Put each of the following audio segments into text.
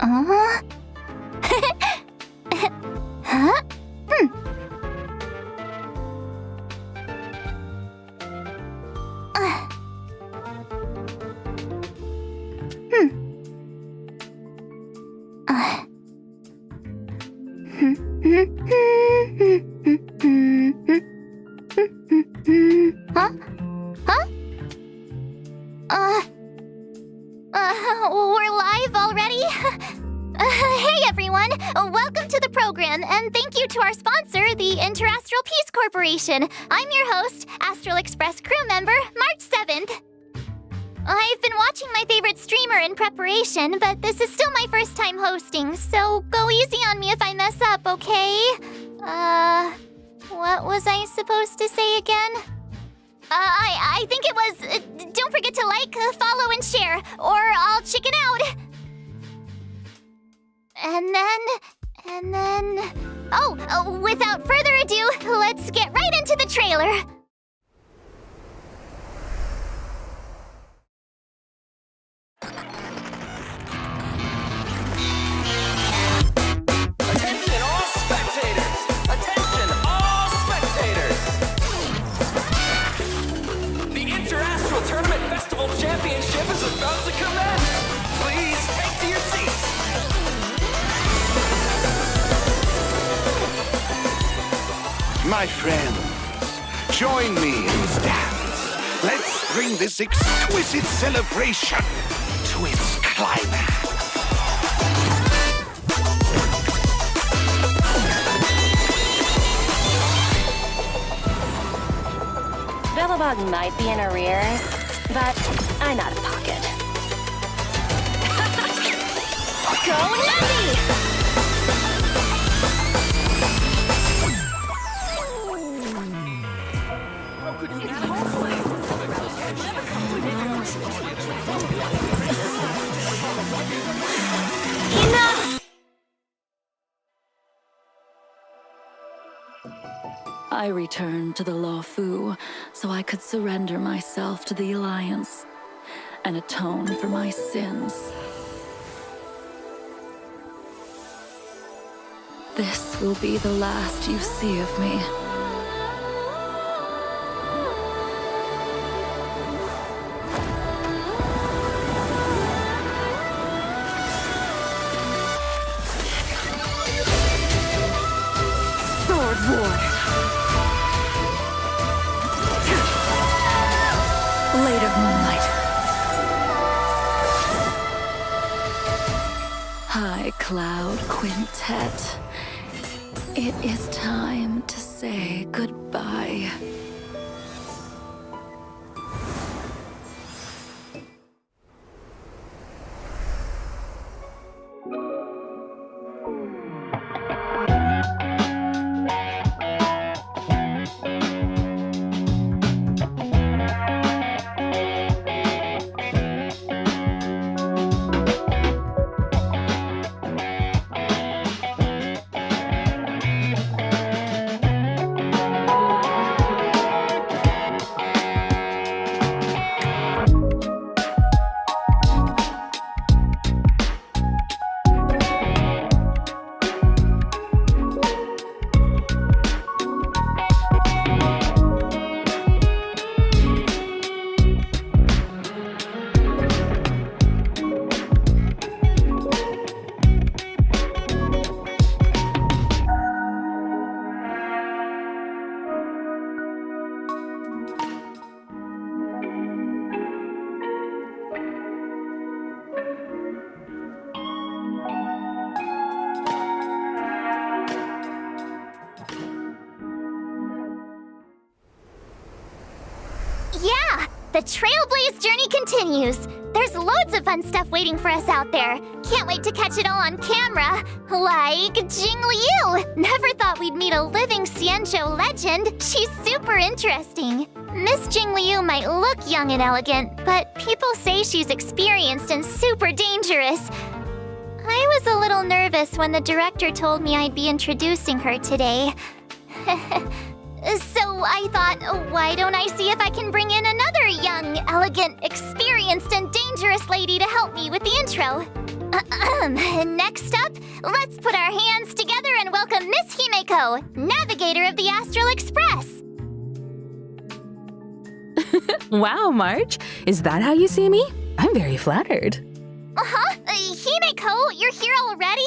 Huh? We're live already? Hey everyone! Welcome to the program, and thank you to our sponsor, the Interastral Peace Corporation. I'm your host, Astral Express crew member, March 7th. I've been watching my favorite streamer in preparation, but this is still my first time hosting, so go easy on me if I mess up, okay? What was I supposed to say again? I think it was, don't forget to like, follow, and share, or I'll chicken out. And then... Oh, without further ado, let's get right into the trailer. Attention all spectators! Attention all spectators! The Interastral Tournament Festival Championship is about to commence! Please take to your seats! My friends, join me in this dance. Let's bring this exquisite celebration to its climax. Billabong might be in arrears, but I'm out of pocket. Go Navi! Enough! I returned to the Law Fu so I could surrender myself to the Alliance and atone for my sins. This will be the last you see of me. Sword War! Blade of Moonlight. High Cloud Quintet. It is time to say goodbye. Yeah! The Trailblaze journey continues! There's loads of fun stuff waiting for us out there. Can't wait to catch it all on camera. Like Jing Liu! Never thought we'd meet a living Xianzhou legend. She's super interesting. Miss Jing Liu might look young and elegant, but people say she's experienced and super dangerous. I was a little nervous when the director told me I'd be introducing her today. So I thought, why don't I see if I can bring in another young, elegant, experienced, and dangerous lady to help me with the intro. Next up, let's put our hands together and welcome Miss Himeko, navigator of the Astral Express. Wow, March. Is that how you see me? I'm very flattered. Himeko, you're here already?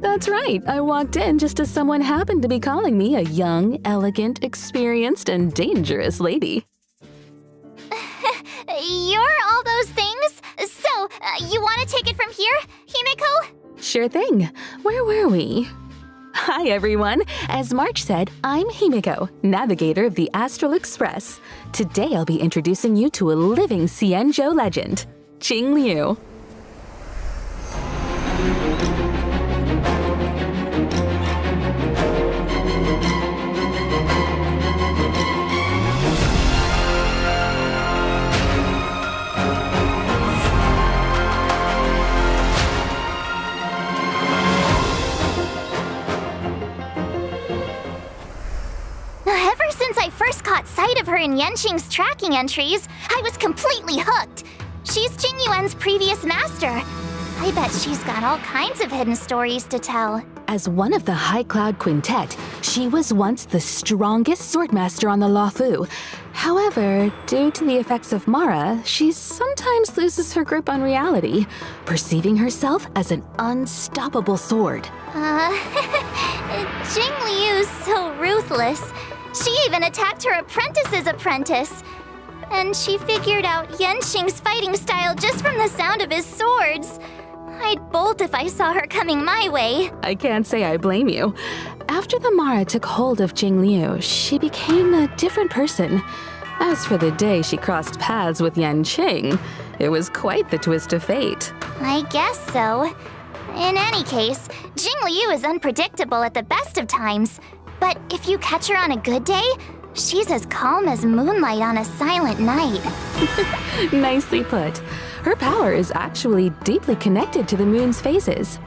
That's right. I walked in just as someone happened to be calling me a young, elegant, experienced, and dangerous lady. You're all those things? So, you want to take it from here, Himeko? Sure thing. Where were we? Hi, everyone. As March said, I'm Himeko, navigator of the Astral Express. Today, I'll be introducing you to a living Xianzhou legend, Jing Liu. Ever since I first caught sight of her in Yenqing's tracking entries, I was completely hooked. She's Jing Yuan's previous master. I bet she's got all kinds of hidden stories to tell. As one of the High Cloud Quintet, she was once the strongest swordmaster on the Luofu. However, due to the effects of Mara, she sometimes loses her grip on reality, perceiving herself as an unstoppable sword. Jing Liu's so ruthless. She even attacked her apprentice's apprentice. And she figured out Yenqing's fighting style just from the sound of his swords. I'd bolt if I saw her coming my way. I can't say I blame you. After the Mara took hold of Jing Liu, she became a different person. As for the day she crossed paths with Yenqing, it was quite the twist of fate. I guess so. In any case, Jing Liu is unpredictable at the best of times. But if you catch her on a good day, she's as calm as moonlight on a silent night. Nicely put. Her power is actually deeply connected to the moon's phases.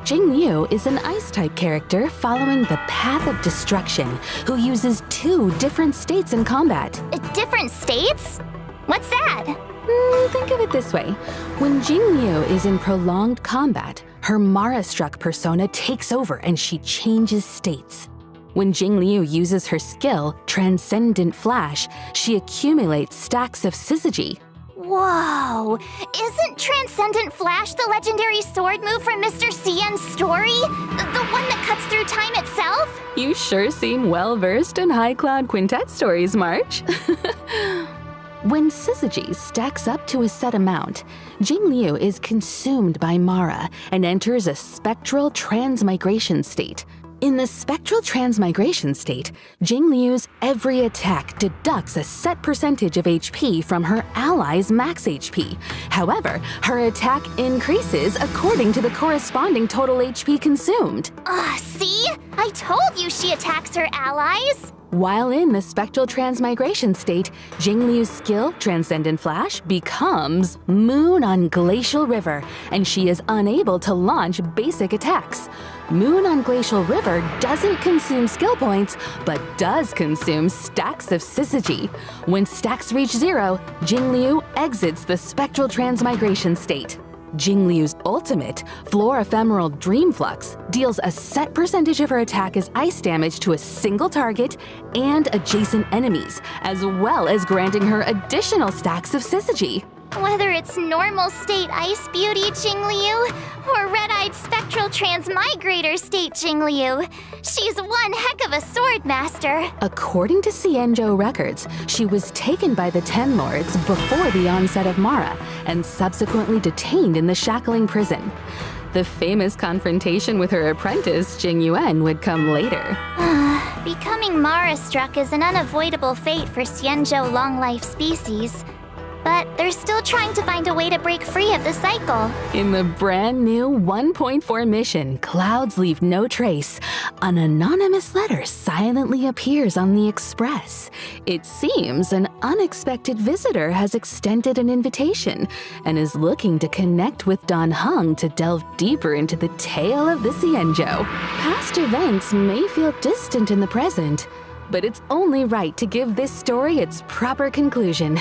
Jing Liu is an ice-type character following the path of destruction who uses 2 different states in combat. Different states? What's that? Think of it this way. When Jing Liu is in prolonged combat, her Mara-struck persona takes over and she changes states. When Jing Liu uses her skill, Transcendent Flash, she accumulates stacks of syzygy. Whoa! Isn't Transcendent Flash the legendary sword move from Mr. Cien's story? The one that cuts through time itself? You sure seem well-versed in High Cloud Quintet stories, March. When syzygy stacks up to a set amount, Jing Liu is consumed by Mara and enters a spectral transmigration state. In the spectral transmigration state, Jing Liu's every attack deducts a set percentage of HP from her ally's max HP. However, her attack increases according to the corresponding total HP consumed. See? I told you she attacks her allies! While in the spectral transmigration state, Jing Liu's skill, Transcendent Flash, becomes Moon on Glacial River, and she is unable to launch basic attacks. Moon on Glacial River doesn't consume skill points, but does consume stacks of syzygy. When stacks reach 0, Jing Liu exits the spectral transmigration state. Jing Liu's ultimate, Floor Ephemeral Dream Flux, deals a set percentage of her attack as ice damage to a single target and adjacent enemies, as well as granting her additional stacks of syzygy. Whether it's normal state Ice Beauty Jing Liu or red-eyed spectral transmigrator state Jing Liu, she's one heck of a sword master. According to Xianzhou records, she was taken by the Ten Lords before the onset of Mara and subsequently detained in the shackling prison. The famous confrontation with her apprentice, Jing Yuan, would come later. Becoming Mara-struck is an unavoidable fate for Xianzhou long-life species. But they're still trying to find a way to break free of the cycle. In the brand new 1.4 mission, Clouds Leave No Trace, an anonymous letter silently appears on the Express. It seems an unexpected visitor has extended an invitation and is looking to connect with Dan Heng to delve deeper into the tale of the Xianzhou. Past events may feel distant in the present, but it's only right to give this story its proper conclusion.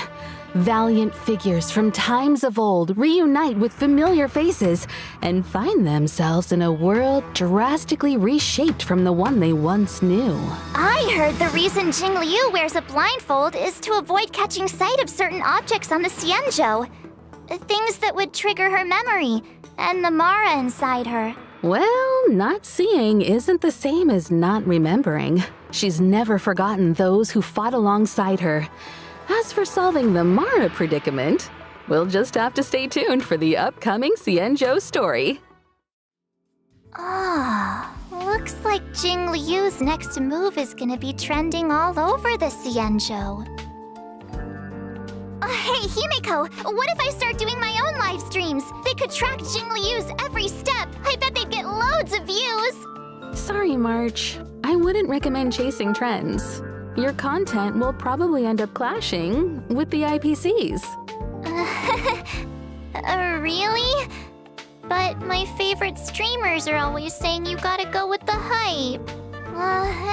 Valiant figures from times of old reunite with familiar faces and find themselves in a world drastically reshaped from the one they once knew. I heard the reason Jing Liu wears a blindfold is to avoid catching sight of certain objects on the Xianzhou. Things that would trigger her memory and the Mara inside her. Well, not seeing isn't the same as not remembering. She's never forgotten those who fought alongside her. As for solving the Mara predicament, we'll just have to stay tuned for the upcoming Xianzhou story. Looks like Jing Liu's next move is gonna be trending all over the Xianzhou. Hey, Himeko, what if I start doing my own live streams? They could track Jing Liu's every step. I bet they'd get loads of views. Sorry, March. I wouldn't recommend chasing trends. Your content will probably end up clashing with the IPCs. Really? But my favorite streamers are always saying you gotta go with the hype.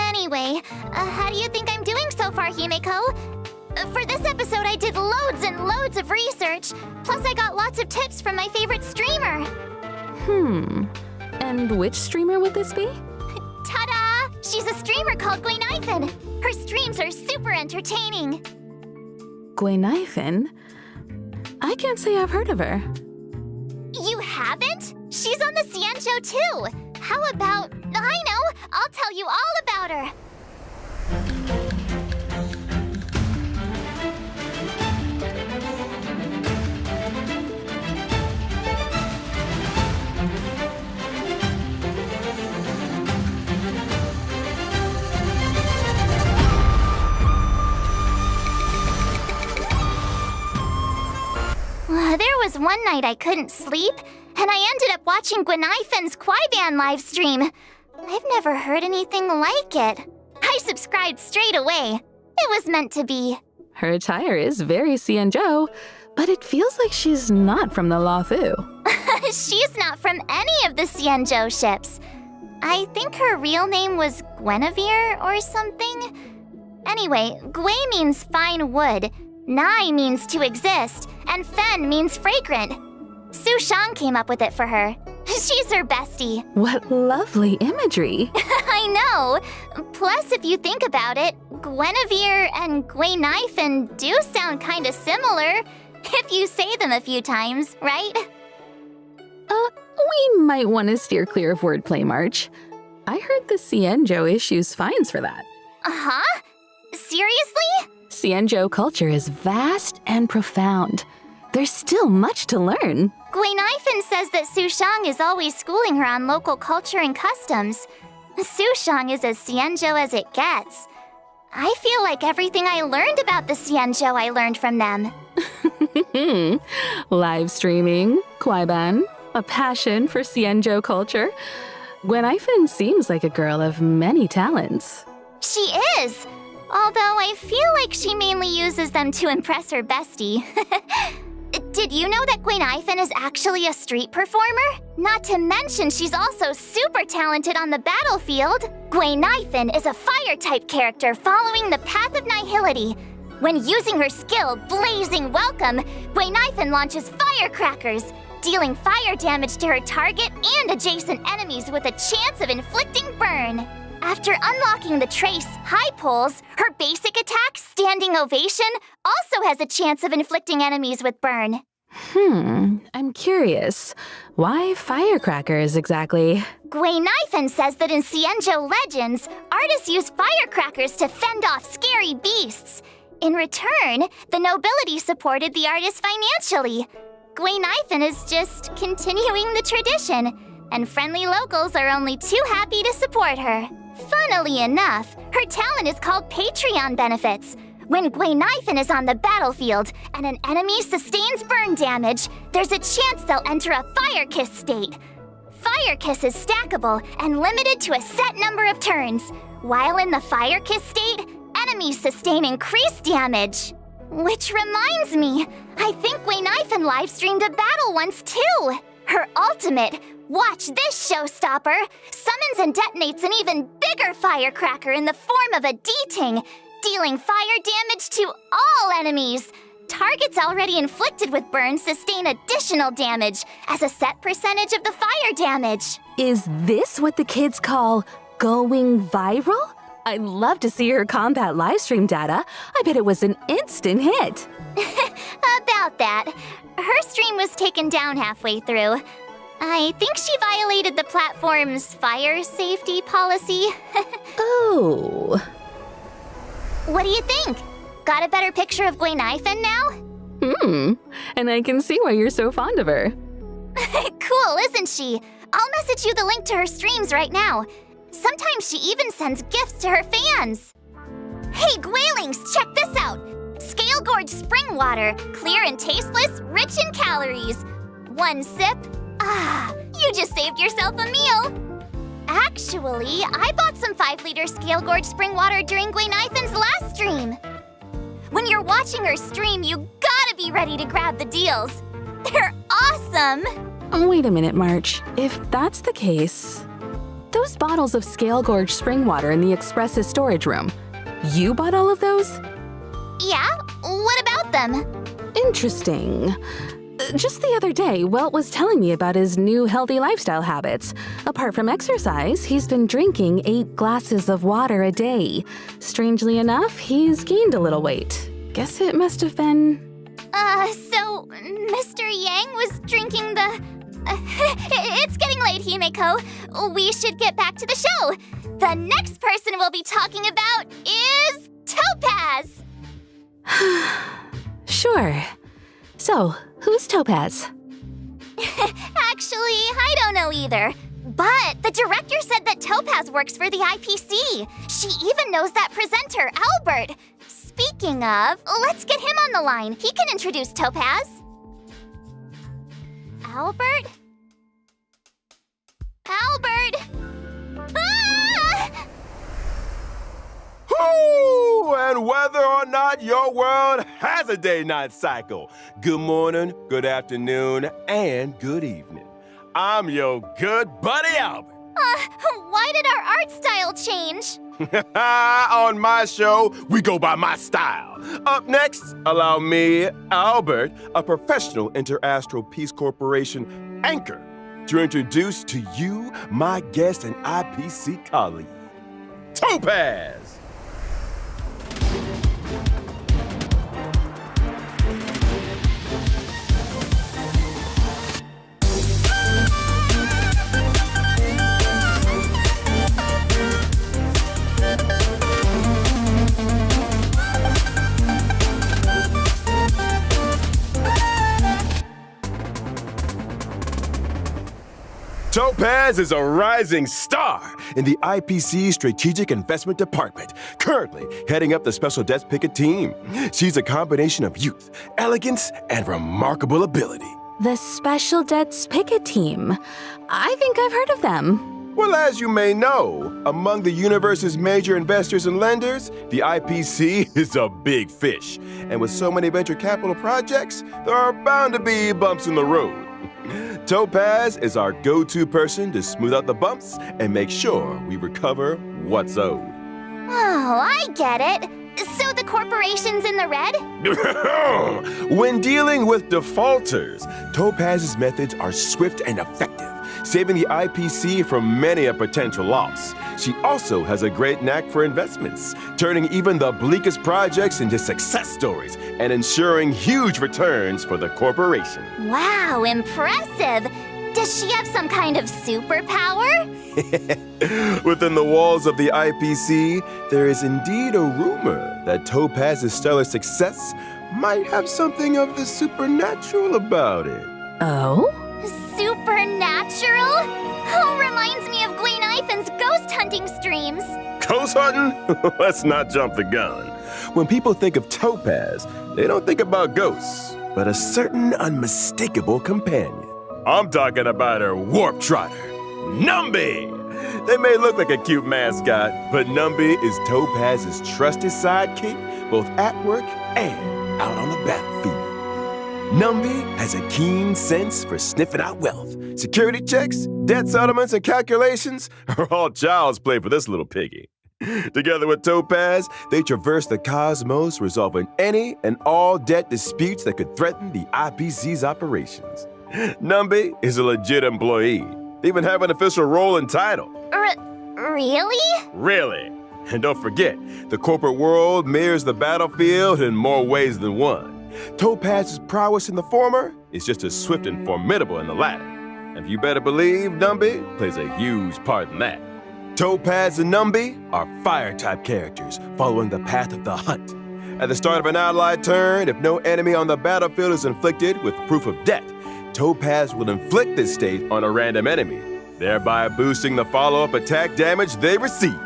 Anyway, how do you think I'm doing so far, Himeko? For this episode, I did loads and loads of research. Plus, I got lots of tips from my favorite streamer. And which streamer would this be? Ta-da! She's a streamer called Gwaynaifen. Her streams are super entertaining. Gwaynaifen? I can't say I've heard of her. You haven't? She's on the Xianzhou too. How about... I know! I'll tell you all about her. There was one night I couldn't sleep, and I ended up watching Gwaneifen's Kwaiban live stream. I've never heard anything like it. I subscribed straight away. It was meant to be. Her attire is very Xianzhou, but it feels like she's not from the Luofu. She's not from any of the Xianzhou ships. I think her real name was Guinevere or something. Anyway, Gui means fine wood, Nai means to exist, and Fen means fragrant. Su Shang came up with it for her. She's her bestie. What lovely imagery. I know. Plus, if you think about it, Guinevere and Gwaynaifen do sound kinda similar, if you say them a few times, right? We might want to steer clear of wordplay, March. I heard the Xianzhou issues fines for that. Huh? Seriously? Xianzhou culture is vast and profound. There's still much to learn. Gwaynaifen says that Su Shang is always schooling her on local culture and customs. Su Shang is as Xianzhou as it gets. I feel like everything I learned about the Xianzhou I learned from them. Live streaming, Kwaiban, a passion for Xianzhou culture. Gwaynaifen seems like a girl of many talents. She is! Although I feel like she mainly uses them to impress her bestie. Did you know that Gwaynaifen is actually a street performer? Not to mention she's also super talented on the battlefield. Gwaynaifen is a fire-type character following the path of nihility. When using her skill, Blazing Welcome, Gwaynaifen launches firecrackers, dealing fire damage to her target and adjacent enemies with a chance of inflicting burn. After unlocking the trace, High Pulls, her basic attack, Standing Ovation, also has a chance of inflicting enemies with burn. I'm curious. Why firecrackers exactly? Gwaynaifen says that in Xianzhou legends, artists use firecrackers to fend off scary beasts. In return, the nobility supported the artists financially. Gwaynaifen is just continuing the tradition, and friendly locals are only too happy to support her. Funnily enough, her talent is called Patreon benefits. When Gwaynaifen is on the battlefield and an enemy sustains burn damage, there's a chance they'll enter a Fire Kiss state. Fire Kiss is stackable and limited to a set number of turns. While in the Fire Kiss state, enemies sustain increased damage. Which reminds me, I think Gwaynaifen live-streamed a battle once too. Her ultimate, watch this showstopper, summons and detonates an even bigger firecracker in the form of a D-Ting, dealing fire damage to all enemies. Targets already inflicted with burns sustain additional damage as a set percentage of the fire damage. Is this what the kids call going viral? I'd love to see her combat livestream data. I bet it was an instant hit. About that. Her stream was taken down halfway through. I think she violated the platform's fire safety policy. Oh. What do you think? Got a better picture of Gwenithan now? And I can see why you're so fond of her. Cool, isn't she? I'll message you the link to her streams right now. Sometimes she even sends gifts to her fans. Hey, Gwailings, check this out. Scale Gorge spring water, clear and tasteless, rich in calories. One sip. You just saved yourself a meal. Actually, I bought some 5-liter Scale Gorge spring water during Gwenithan's last stream. When you're watching her stream, you gotta be ready to grab the deals. They're awesome! Wait a minute, March. If that's the case, those bottles of Scale Gorge spring water in the Express's storage room, you bought all of those? Yeah? What about them? Interesting. Just the other day, Welt was telling me about his new healthy lifestyle habits. Apart from exercise, he's been drinking 8 glasses of water a day. Strangely enough, he's gained a little weight. Guess it must have been... So Mr. Yang was drinking the... It's getting late, Himeko. We should get back to the show. The next person we'll be talking about is Topaz! Sure. So, who's Topaz? Actually, I don't know either. But the director said that Topaz works for the IPC. She even knows that presenter, Albert. Speaking of, let's get him on the line. He can introduce Topaz. Albert? Albert! Ah! Woo! And whether or not your world has a day-night cycle, good morning, good afternoon, and good evening. I'm your good buddy Albert. Why did our art style change? On my show, we go by my style. Up next, allow me, Albert, a professional Interastral Peace Corporation anchor, to introduce to you my guest and IPC colleague, Topaz. Topaz is a rising star in the IPC Strategic Investment Department, currently heading up the Special Debts Picket team. She's a combination of youth, elegance, and remarkable ability. The Special Debts Picket Team. I think I've heard of them. Well, as you may know, among the universe's major investors and lenders, the IPC is a big fish. And with so many venture capital projects, there are bound to be bumps in the road. Topaz is our go-to person to smooth out the bumps and make sure we recover what's owed. Oh, I get it. So the corporation's in the red? When dealing with defaulters, Topaz's methods are swift and effective, saving the IPC from many a potential loss. She also has a great knack for investments, turning even the bleakest projects into success stories and ensuring huge returns for the corporation. Wow, impressive. Does she have some kind of superpower? Within the walls of the IPC, there is indeed a rumor that Topaz's stellar success might have something of the supernatural about it. Oh? Supernatural? Oh, reminds me of Gwenithan's ghost hunting streams. Ghost hunting? Let's not jump the gun. When people think of Topaz, they don't think about ghosts, but a certain unmistakable companion. I'm talking about her warp trotter, Numby. They may look like a cute mascot, but Numby is Topaz's trusted sidekick, both at work and out on the battlefield. Numby has a keen sense for sniffing out wealth. Security checks, debt settlements, and calculations are all child's play for this little piggy. Together with Topaz, they traverse the cosmos, resolving any and all debt disputes that could threaten the IPC's operations. Numby is a legit employee. They even have an official role and title. Really? Really. And don't forget, the corporate world mirrors the battlefield in more ways than one. Topaz's prowess in the former is just as swift and formidable in the latter. And you better believe Numby plays a huge part in that. Topaz and Numby are fire-type characters following the path of the hunt. At the start of an allied turn, if no enemy on the battlefield is inflicted with proof of death, Topaz will inflict this state on a random enemy, thereby boosting the follow-up attack damage they receive.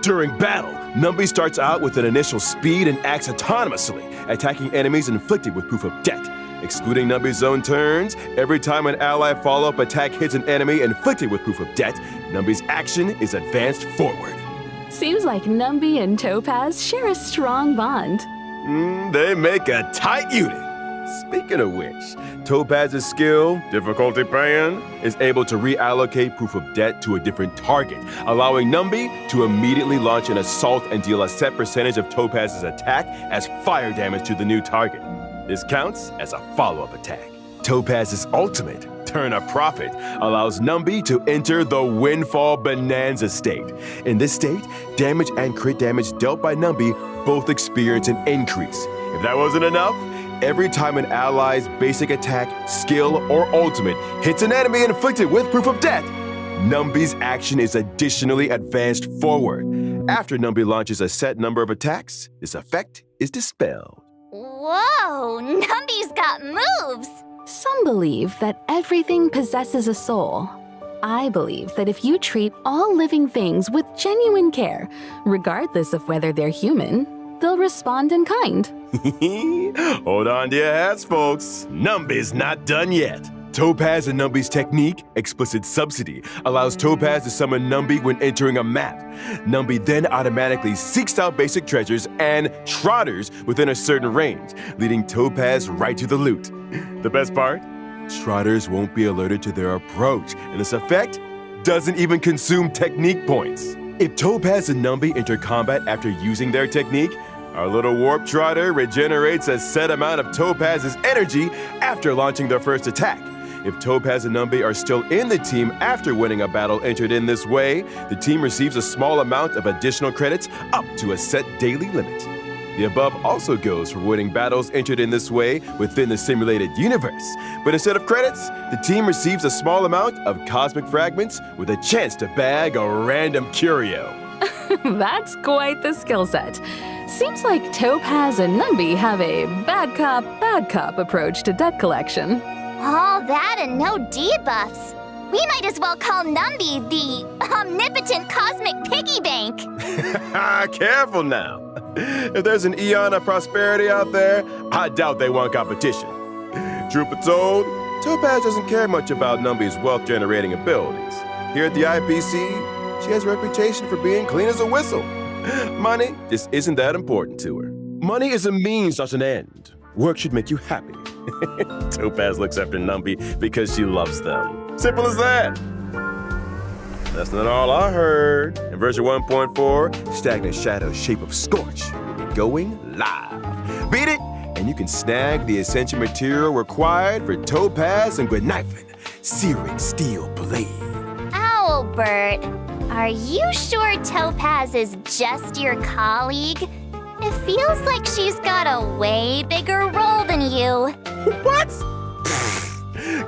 During battle, Numby starts out with an initial speed and acts autonomously, attacking enemies inflicted with proof of death. Excluding Numby's own turns, every time an ally follow-up attack hits an enemy inflicted with proof of death, Numby's action is advanced forward. Seems like Numby and Topaz share a strong bond. They make a tight unit. Speaking of which, Topaz's skill, difficulty pan, is able to reallocate proof of death to a different target, allowing Numby to immediately launch an assault and deal a set percentage of Topaz's attack as fire damage to the new target. This counts as a follow-up attack. Topaz's ultimate, Turn a Profit, allows Numby to enter the Windfall Bonanza state. In this state, damage and crit damage dealt by Numby both experience an increase. If that wasn't enough, every time an ally's basic attack, skill, or ultimate hits an enemy inflicted with proof of death, Numby's action is additionally advanced forward. After Numby launches a set number of attacks, this effect is dispelled. Whoa, Numby's got moves! Some believe that everything possesses a soul. I believe that if you treat all living things with genuine care, regardless of whether they're human, they'll respond in kind. Hold on to your hats, folks. Numby's not done yet. Topaz and Numby's technique, Explicit Subsidy, allows Topaz to summon Numby when entering a map. Numby then automatically seeks out basic treasures and trotters within a certain range, leading Topaz right to the loot. The best part? Trotters won't be alerted to their approach, and this effect doesn't even consume technique points. If Topaz and Numby enter combat after using their technique, our little warp trotter regenerates a set amount of Topaz's energy after launching their first attack. If Topaz and Numby are still in the team after winning a battle entered in this way, the team receives a small amount of additional credits up to a set daily limit. The above also goes for winning battles entered in this way within the simulated universe. But instead of credits, the team receives a small amount of cosmic fragments with a chance to bag a random curio. That's quite the skill set. Seems like Topaz and Numby have a bad cop approach to debt collection. All that and no debuffs. We might as well call Numby the omnipotent cosmic piggy bank. Careful now. If there's an eon of prosperity out there, I doubt they want competition. Truth be told, Topaz doesn't care much about Numby's wealth-generating abilities. Here at the IPC, she has a reputation for being clean as a whistle. Money just isn't that important to her. Money is a means, not an end. Work should make you happy. Topaz looks after Numby because she loves them. Simple as that. That's not all I heard. In version 1.4, Stagnant Shadow's Shape of Scorch will be going live. Beat it, and you can snag the essential material required for Topaz and Gwenifin, Searing Steel Blade. Albert, are you sure Topaz is just your colleague? It feels like she's got a way bigger role than you. What?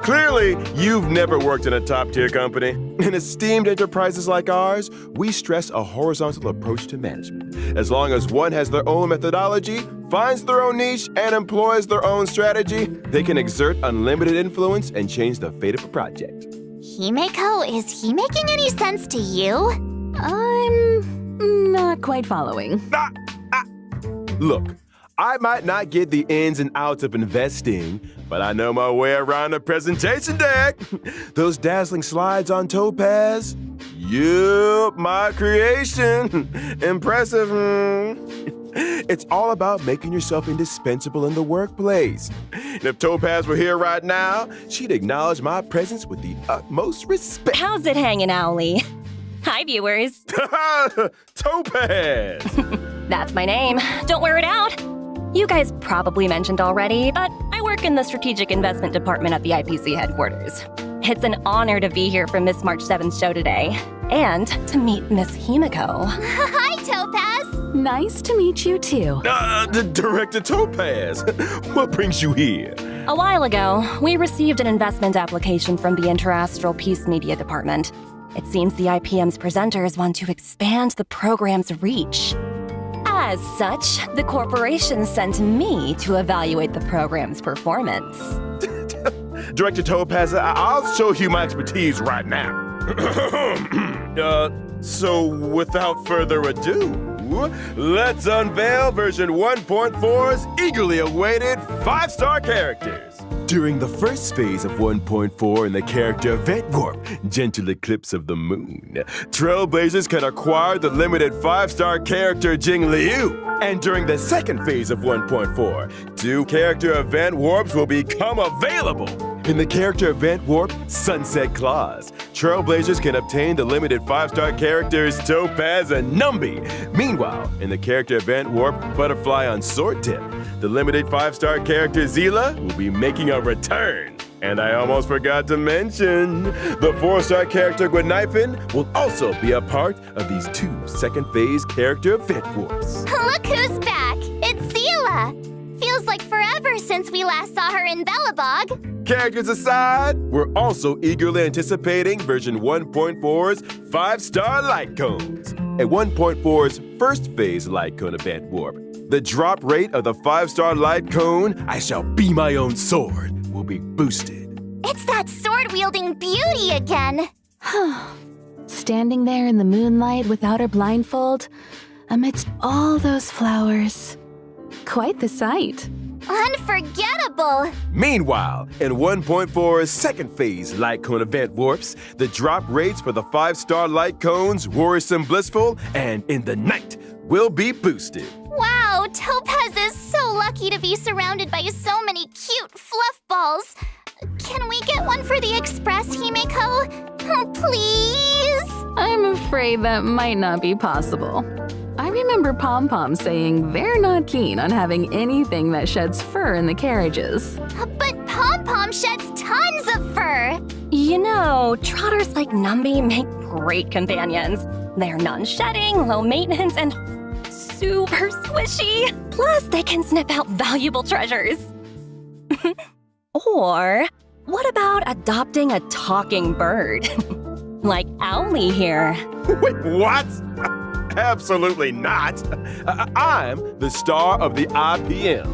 Clearly, you've never worked in a top-tier company. In esteemed enterprises like ours, we stress a horizontal approach to management. As long as one has their own methodology, finds their own niche, and employs their own strategy, they can exert unlimited influence and change the fate of a project. Himeko, is he making any sense to you? I'm not quite following. Look, I might not get the ins and outs of investing, but I know my way around a presentation deck. Those dazzling slides on Topaz? Yup, my creation. Impressive. It's all about making yourself indispensable in the workplace. And if Topaz were here right now, she'd acknowledge my presence with the utmost respect. How's it hanging, Owlie? Hi, viewers. Topaz! That's my name. Don't wear it out. You guys probably mentioned already, but I work in the Strategic Investment Department at the IPC headquarters. It's an honor to be here for Miss March 7's show today, and to meet Miss Himiko. Hi, Topaz! Nice to meet you too. Director Topaz, what brings you here? A while ago, we received an investment application from the Interastral Peace Media Department. It seems the IPM's presenters want to expand the program's reach. As such, the corporation sent me to evaluate the program's performance. Director Topaz, I'll show you my expertise right now. So without further ado, let's unveil version 1.4's eagerly awaited 5-star characters. During the first phase of 1.4 in the character Event Warp, Gentle Eclipse of the Moon, Trailblazers can acquire the limited 5-star character Jing Liu. And during the second phase of 1.4, 2 character Event Warps will become available. In the character Event Warp Sunset Claws, Trailblazers can obtain the limited 5-star characters Topaz and Numby. Meanwhile, in the character Event Warp Butterfly on Sword Tip, the limited 5-star character Zila will be making a return. And I almost forgot to mention, the 4-star character Gwenifin will also be a part of these 2 second phase character Event Warps. Look who's back! It's Zila! Feels like forever since we last saw her in Bellabog. Characters aside, we're also eagerly anticipating version 1.4's 5-star light cones. At 1.4's first phase light cone event warp, the drop rate of the 5-star light cone, I shall be my own sword, will be boosted. It's that sword-wielding beauty again! Standing there in the moonlight without her blindfold, amidst all those flowers. Quite the sight. Unforgettable! Meanwhile, in 1.4's second phase light cone event warps, the drop rates for the 5-star light cones, Worrisome Blissful, and In the Night will be boosted. Wow, Topaz is so lucky to be surrounded by so many cute fluff balls. Can we get one for the Express, Himiko? Oh, please? I'm afraid that might not be possible. I remember Pom Pom saying they're not keen on having anything that sheds fur in the carriages. But Pom Pom sheds tons of fur! You know, trotters like Numby make great companions. They're non-shedding, low maintenance, and super squishy. Plus, they can sniff out valuable treasures. Or, what about adopting a talking bird? Like Owlie here. Wait, what? Absolutely not. I'm the star of the IPM.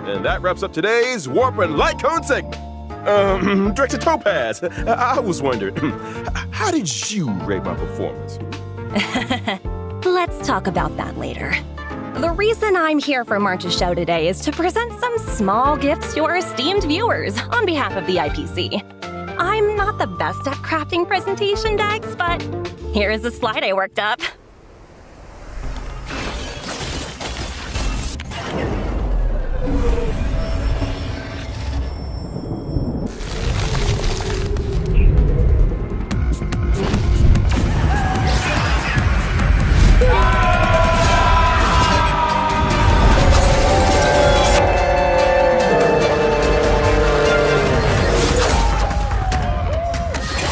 And that wraps up today's Warp and Light Cone segment. Director Topaz, I was wondering, how did you rate my performance? Let's talk about that later. The reason I'm here for March's show today is to present some small gifts to our esteemed viewers on behalf of the IPC. I'm not the best at crafting presentation decks, but here is a slide I worked up.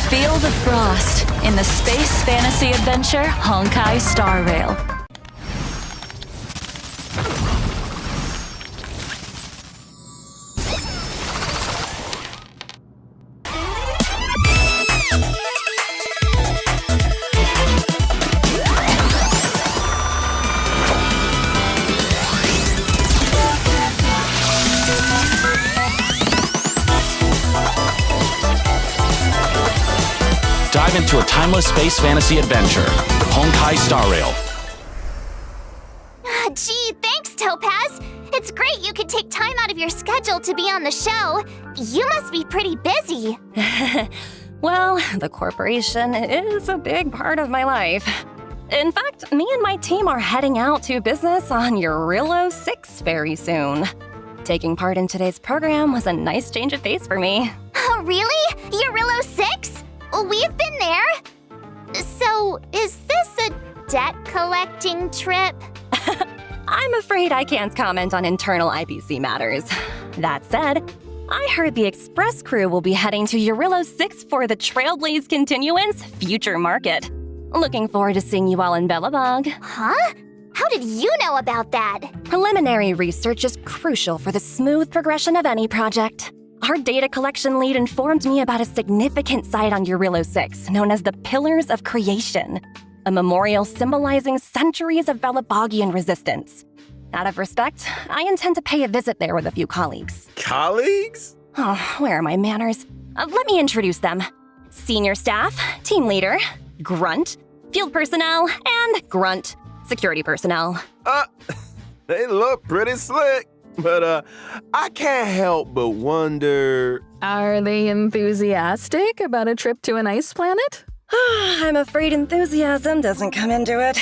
Feel the frost in the space fantasy adventure Honkai Star Rail. Dive into a timeless space fantasy adventure, Honkai Star Rail. Gee, thanks, Topaz. It's great you could take time out of your schedule to be on the show. You must be pretty busy. Well, the corporation is a big part of my life. In fact, me and my team are heading out to business on Eurillo 6 very soon. Taking part in today's program was a nice change of pace for me. Oh, really? Eurillo 6? We've been there. So, is this a debt-collecting trip? I'm afraid I can't comment on internal IPC matters. That said, I heard the Express crew will be heading to Urillo 6 for the Trailblaze Continuance Future Market. Looking forward to seeing you all in Bellabog. Huh? How did you know about that? Preliminary research is crucial for the smooth progression of any project. Our data collection lead informed me about a significant site on Urillo 6 known as the Pillars of Creation, a memorial symbolizing centuries of Bellabogian resistance. Out of respect, I intend to pay a visit there with a few colleagues. Colleagues? Oh, where are my manners? Let me introduce them. Senior staff, team leader, grunt, field personnel, and grunt, security personnel. They look pretty slick, but I can't help but wonder... Are they enthusiastic about a trip to an ice planet? I'm afraid enthusiasm doesn't come into it.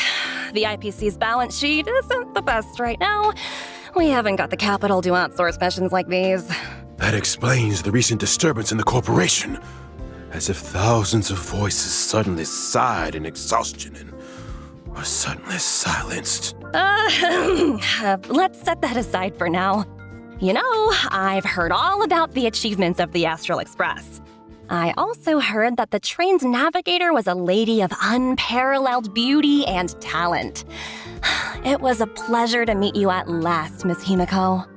The IPC's balance sheet isn't the best right now. We haven't got the capital to outsource missions like these. That explains the recent disturbance in the corporation. As if thousands of voices suddenly sighed in exhaustion and were suddenly silenced. Let's set that aside for now. You know, I've heard all about the achievements of the Astral Express. I also heard that the train's navigator was a lady of unparalleled beauty and talent. It was a pleasure to meet you at last, Miss Himiko.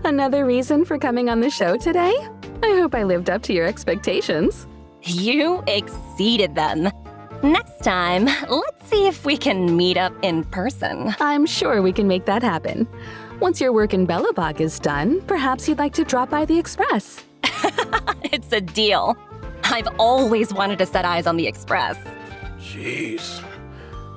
Another reason for coming on the show today? I hope I lived up to your expectations. You exceeded them. Next time, let's see if we can meet up in person. I'm sure we can make that happen. Once your work in Bellabog is done, perhaps you'd like to drop by the Express. It's a deal. I've always wanted to set eyes on the Express. Jeez.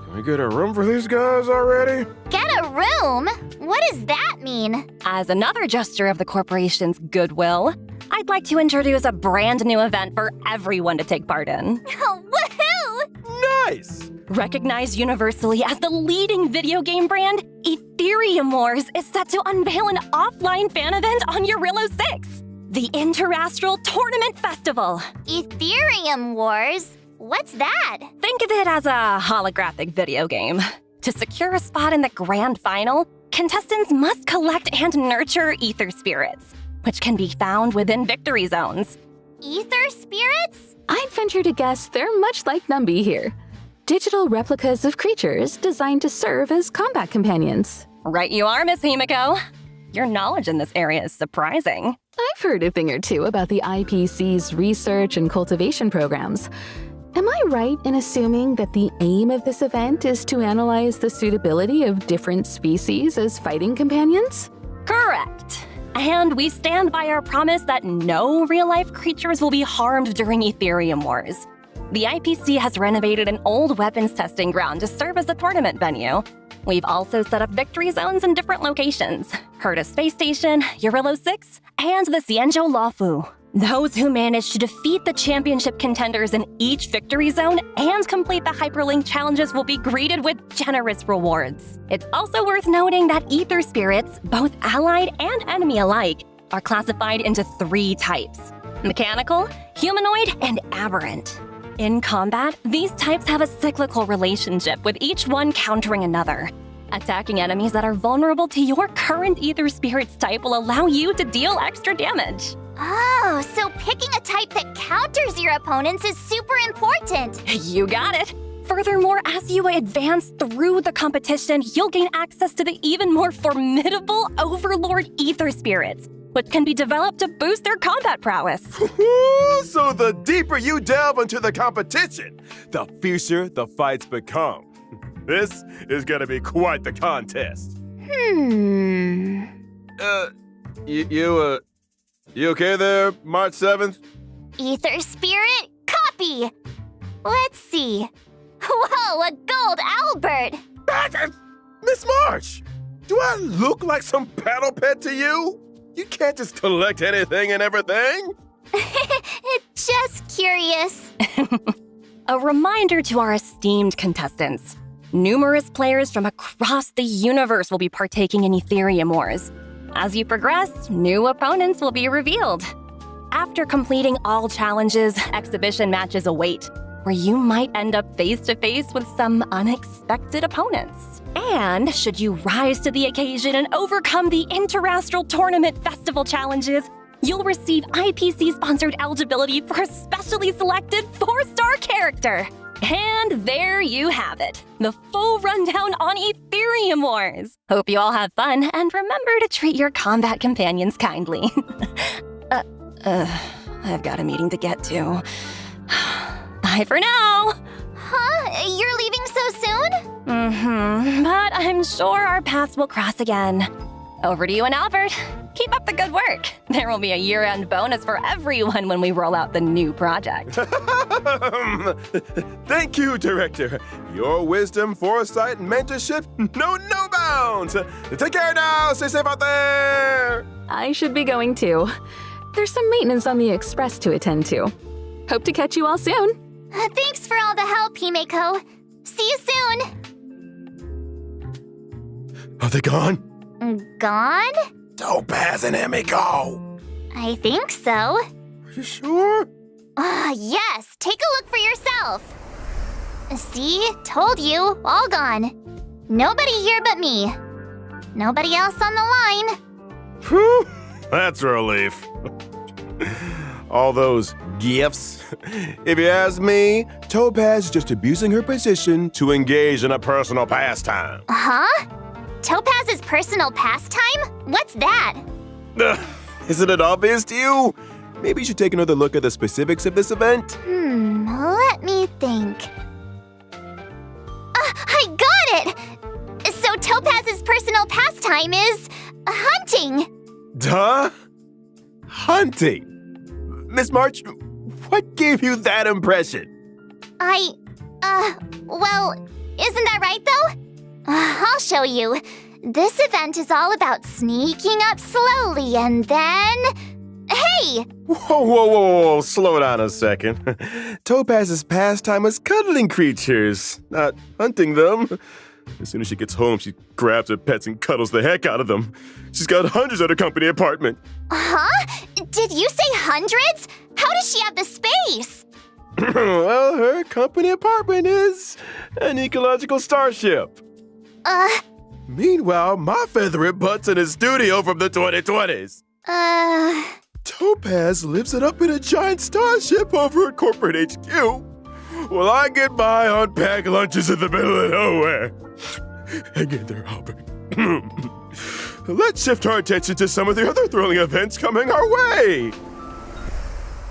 Can we get a room for these guys already? Get a room? What does that mean? As another gesture of the corporation's goodwill, I'd like to introduce a brand new event for everyone to take part in. Woohoo! Nice! Recognized universally as the leading video game brand, Ethereum Wars is set to unveil an offline fan event on Urillo 6, the Interastral Tournament Festival. Ethereum Wars? What's that? Think of it as a holographic video game. To secure a spot in the grand final, contestants must collect and nurture ether spirits, which can be found within victory zones. Ether spirits? I'd venture to guess they're much like Numby here. Digital replicas of creatures designed to serve as combat companions. Right you are, Miss Himiko. Your knowledge in this area is surprising. I've heard a thing or two about the IPC's research and cultivation programs. Am I right in assuming that the aim of this event is to analyze the suitability of different species as fighting companions? Correct. And we stand by our promise that no real-life creatures will be harmed during Ethereum Wars. The IPC has renovated an old weapons testing ground to serve as a tournament venue. We've also set up victory zones in different locations: Herta Space Station, Urillo 6, and the Xianzhou Luofu. Those who manage to defeat the championship contenders in each victory zone and complete the hyperlink challenges will be greeted with generous rewards. It's also worth noting that ether spirits, both allied and enemy alike, are classified into 3 types: mechanical, humanoid, and aberrant. In combat, these types have a cyclical relationship, with each one countering another. Attacking enemies that are vulnerable to your current ether spirit's type will allow you to deal extra damage. Oh, so picking a type that counters your opponents is super important. You got it! Furthermore, as you advance through the competition, you'll gain access to the even more formidable Overlord ether spirits, which can be developed to boost their combat prowess. So the deeper you delve into the competition, the fiercer the fights become. This is gonna be quite the contest. You okay there, March 7th? Ether spirit, copy. Let's see. Whoa, a gold Albert. Miss March, do I look like some paddle pet to you? You can't just collect anything and everything. Just curious. A reminder to our esteemed contestants. Numerous players from across the universe will be partaking in Ethereum Wars. As you progress, new opponents will be revealed. After completing all challenges, exhibition matches await. where you might end up face to face with some unexpected opponents. And should you rise to the occasion and overcome the Interastral Tournament Festival challenges, you'll receive IPC-sponsored eligibility for a specially selected 4-star character. And there you have it, the full rundown on Ethereum Wars. Hope you all have fun, and remember to treat your combat companions kindly. I've got a meeting to get to. Bye for now! Huh? You're leaving so soon? But I'm sure our paths will cross again. Over to you and Albert. Keep up the good work. There will be a year-end bonus for everyone when we roll out the new project. Thank you, Director. Your wisdom, foresight, and mentorship know no bounds. Take care now. Stay safe out there. I should be going too. There's some maintenance on the Express to attend to. Hope to catch you all soon. Thanks for all the help, Himeko. See you soon. Are they gone? Gone? Topaz and Himeko. I think so. Are you sure? Yes, take a look for yourself. See? Told you, all gone. Nobody here but me. Nobody else on the line. Whew, that's a relief. All those gifts. If you ask me, Topaz is just abusing her position to engage in a personal pastime. Huh? Topaz's personal pastime? What's that? Isn't it obvious to you? Maybe you should take another look at the specifics of this event. Let me think. I got it! So Topaz's personal pastime is hunting. Duh? Hunting? Miss March, what gave you that impression? Well, isn't that right though? I'll show you. This event is all about sneaking up slowly and then... Hey! Whoa, slow down a second. Topaz's pastime is cuddling creatures, not hunting them. As soon as she gets home, she grabs her pets and cuddles the heck out of them. She's got hundreds at her company apartment. Huh? Did you say hundreds? How does she have the space? Well, her company apartment is an ecological starship. Meanwhile, my feathered butt's in his studio from the 2020s. Topaz lives it up in a giant starship over at corporate HQ. Well, I get by on packed lunches in the middle of nowhere. Hang in there, Albert. Let's shift our attention to some of the other thrilling events coming our way.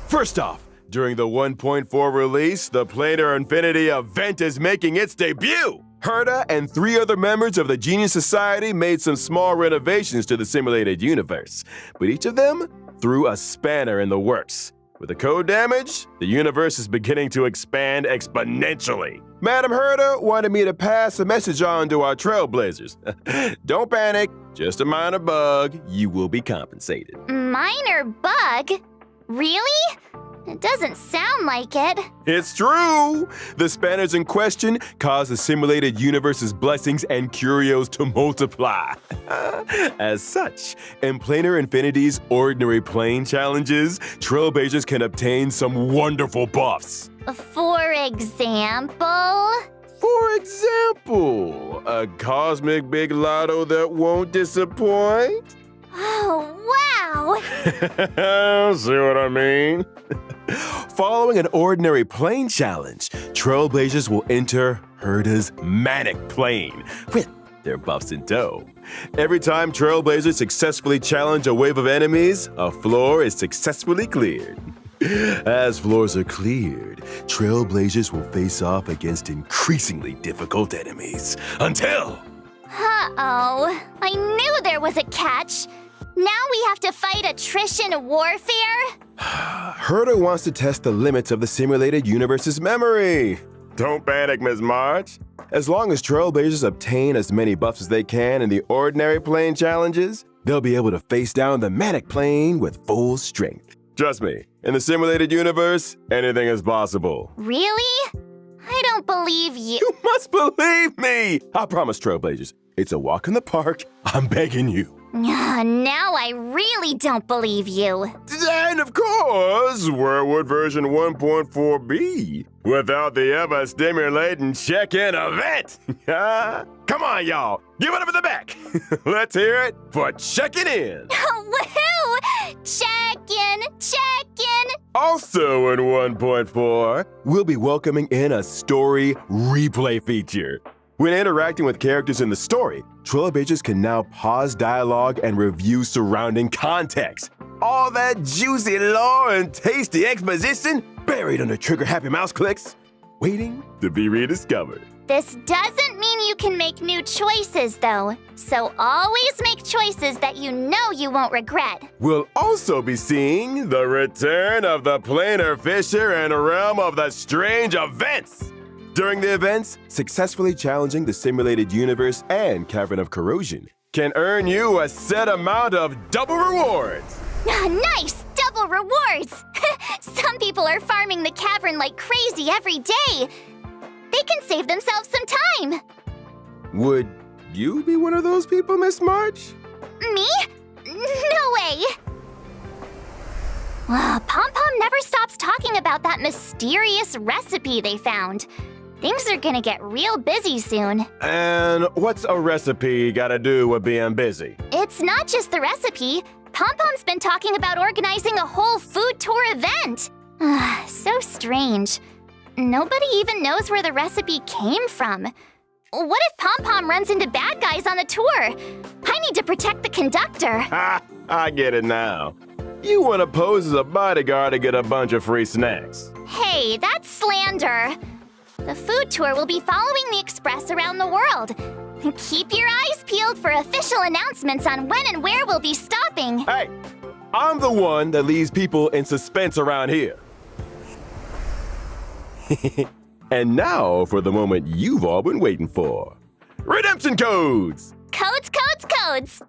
First off, during the 1.4 release, the Planar Infinity event is making its debut. Herta and 3 other members of the Genius Society made some small renovations to the simulated universe, but each of them threw a spanner in the works. With the code damage, the universe is beginning to expand exponentially. Madam Herta wanted me to pass a message on to our Trailblazers. Don't panic, just a minor bug. You will be compensated. Minor bug? Really? It doesn't sound like it. It's true! The spanners in question cause the simulated universe's blessings and curios to multiply. As such, in Planar Infinity's Ordinary Plane challenges, Trailblazers can obtain some wonderful buffs. For example? For example, a cosmic big lotto that won't disappoint? Oh, wow! See what I mean? Following an Ordinary Plane challenge, Trailblazers will enter Herta's Manic Plane with their buffs in tow. Every time Trailblazers successfully challenge a wave of enemies, a floor is successfully cleared. As floors are cleared, Trailblazers will face off against increasingly difficult enemies until... Uh-oh. I knew there was a catch. Now we have to fight attrition warfare? Herta wants to test the limits of the simulated universe's memory. Don't panic, Ms. March. As long as Trailblazers obtain as many buffs as they can in the Ordinary Plane challenges, they'll be able to face down the Manic Plane with full strength. Trust me, in the simulated universe, anything is possible. Really? I don't believe you. You must believe me! I promise, Trailblazers. It's a walk in the park. I'm begging you. Now I really don't believe you. And of course, where would version 1.4 be without the ever-stimulating check-in event? Come on, y'all. Give it up in the back. Let's hear it for checking in. Woohoo! Check-in, check-in. Also in 1.4, we'll be welcoming in a story replay feature. When interacting with characters in the story, Trailblazers can now pause dialogue and review surrounding context. All that juicy lore and tasty exposition buried under trigger-happy mouse clicks, waiting to be rediscovered. This doesn't mean you can make new choices, though. So always make choices that you know you won't regret. We'll also be seeing the return of the planar fisher and realm of the strange events. During the events, successfully challenging the simulated universe and cavern of corrosion can earn you a set amount of double rewards. Nice! Double rewards! Some people are farming the cavern like crazy every day. They can save themselves some time. Would you be one of those people, Miss March? Me? No way! Pom Pom never stops talking about that mysterious recipe they found. Things are gonna get real busy soon. And what's a recipe gotta do with being busy? It's not just the recipe. Pom Pom's been talking about organizing a whole food tour event. So strange. Nobody even knows where the recipe came from. What if Pom Pom runs into bad guys on the tour? I need to protect the conductor. Ha! I get it now. You want to pose as a bodyguard to get a bunch of free snacks. Hey, that's slander. The food tour will be following the express around the world. Keep your eyes peeled for official announcements on when and where we'll be stopping. Hey, I'm the one that leaves people in suspense around here. And now for the moment you've all been waiting for. Redemption codes! Codes, codes, codes!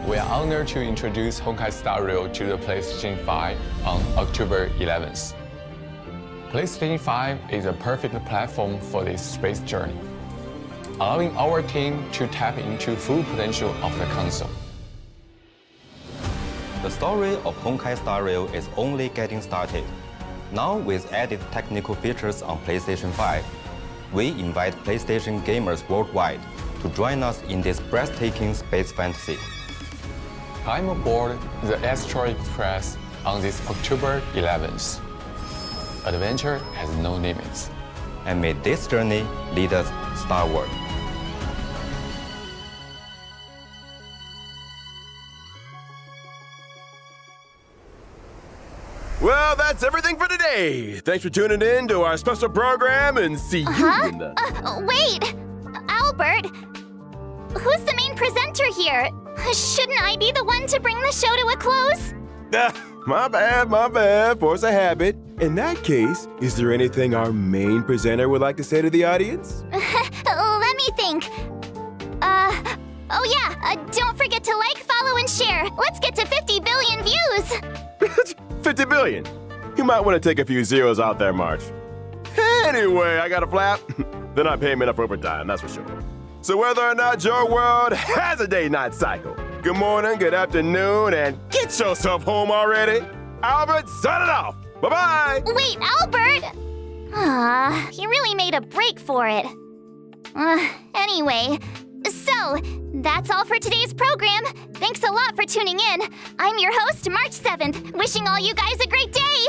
We are honored to introduce Honkai Star Rail to the PlayStation 5 on October 11th. PlayStation 5 is a perfect platform for this space journey, allowing our team to tap into full potential of the console. The story of Honkai Star Rail is only getting started. Now with added technical features on PlayStation 5, we invite PlayStation gamers worldwide to join us in this breathtaking space fantasy. Climb aboard the Astro Express on this October 11th. Adventure has no limits. And may this journey lead us starward. Well, that's everything for today. Thanks for tuning in to our special program and see you in the... Wait! Albert! Who's the main presenter here? Shouldn't I be the one to bring the show to a close? My bad. Force a habit. In that case, is there anything our main presenter would like to say to the audience? Let me think. Don't forget to like, follow, and share. Let's get to 50 billion views. 50 billion. You might want to take a few zeros out there, March. Anyway, I got a flap. They're not paying me enough overtime, that's for sure. So whether or not your world has a day-night cycle, good morning, good afternoon, and get yourself home already. Albert, sign it off. Bye-bye. Wait, Albert! He really made a break for it. Anyway, so that's all for today's program. Thanks a lot for tuning in. I'm your host, March 7th, wishing all you guys a great day.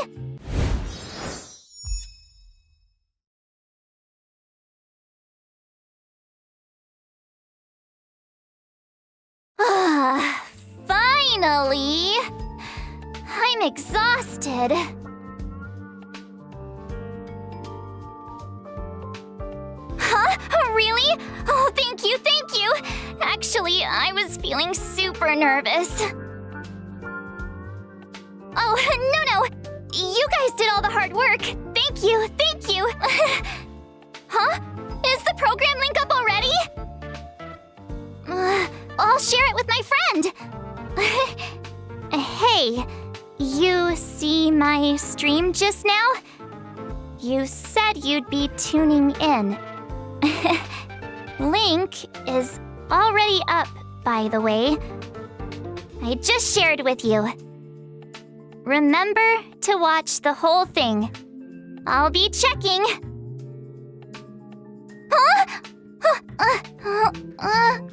Finally! I'm exhausted. Huh? Really? Oh, thank you. Actually, I was feeling super nervous. Oh, no. You guys did all the hard work. Thank you. Huh? Is the program link up already? I'll share it with my friend. Hey, you see my stream just now? you said you'd be tuning in. Link is already up, by the way. I just shared with you. Remember to watch the whole thing. I'll be checking. Huh?